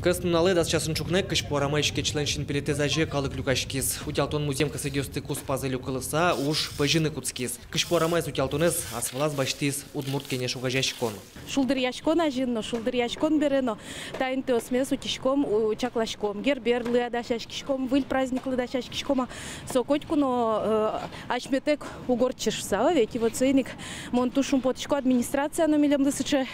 Кыстынале да часын чукнек кыш порамайшке членшин пилетезаже калык люкашкиз. Утялтон музем кысыгёсты куспазы люкылыса уж пыжины куцкиз. Кыш порамайс утялтонес асвалаз баштиз удмурт кенеш угажашкон. Шулдыр яшкон ажинно, шулдыр яшкон берено. Тайнты осмес утишком, учаклашком. Гербер лыадашашкишком, выль праздник лыадашашкишкома. Сокотькуно ачметек угорчишса, ведь его цейник. Монту шумпотишко администрация но милем дысыче.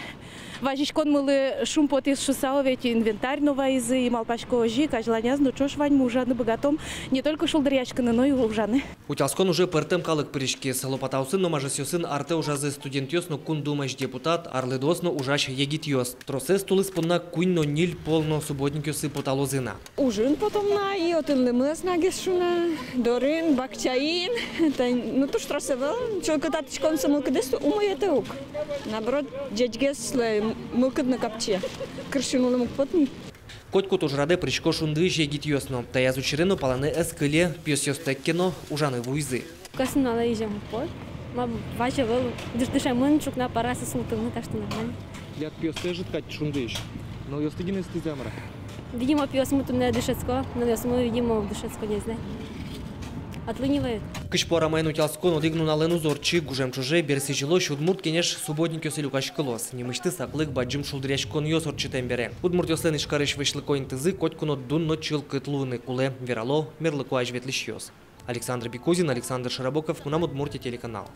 Важишкон мылы шумпотис шусао, ведь инвентарь новая изы и малпашко ожи, кажланяз, ну чош вань мужаны богатом. Не только шулдыр яшканы, но и ужаны. Утялскон уже пыртым калык пыришкиз. Лопатаусын, но мажасёсын арте ужазы студент но кун думаш депутат, арлыдосно ужаш егит ёс. Тросес тулыс пунна кунь но ниль полно субботникёсы поталозына. Ужин потом на и отылымыз нагешуна, дорын, бакчаин. Ну то что севел, чолько татичкон самолкадес умоете ук. Наоборот, джеджгес мылкадна капче. Крышунулы мукпотни. Котку тоже раде пришко шунды егит ёсно. Таязу черено паланы эскеле пьёсёстеккено ужаны вуйзы. Касынала ежем пот. Ма вача был дышамын чукна парасы султымы, так что нормально. Лят пьёсте житкать шундыш. Но ёстыгин эсты замра. Видимо, пьёс мы там на дышецко, но мы, видимо, дышецко не знаем. Отлынивает. Кыш порамайын утялскон одыгнун алену зорчы гужем чуже берси жило удмурт кенеш субботникёсы люкашкылос. Немышты саклык баджим шулдыряшкон ёс орчытен бере. Удмурт ёслен ишкарыш вышлыкойн тызы коткуно дунно чыл кытлуны куле верало мерлыку ажветлиш ёс. Александр Бекузин, Александр Шарабоков, Кунам Удмуртия телеканал.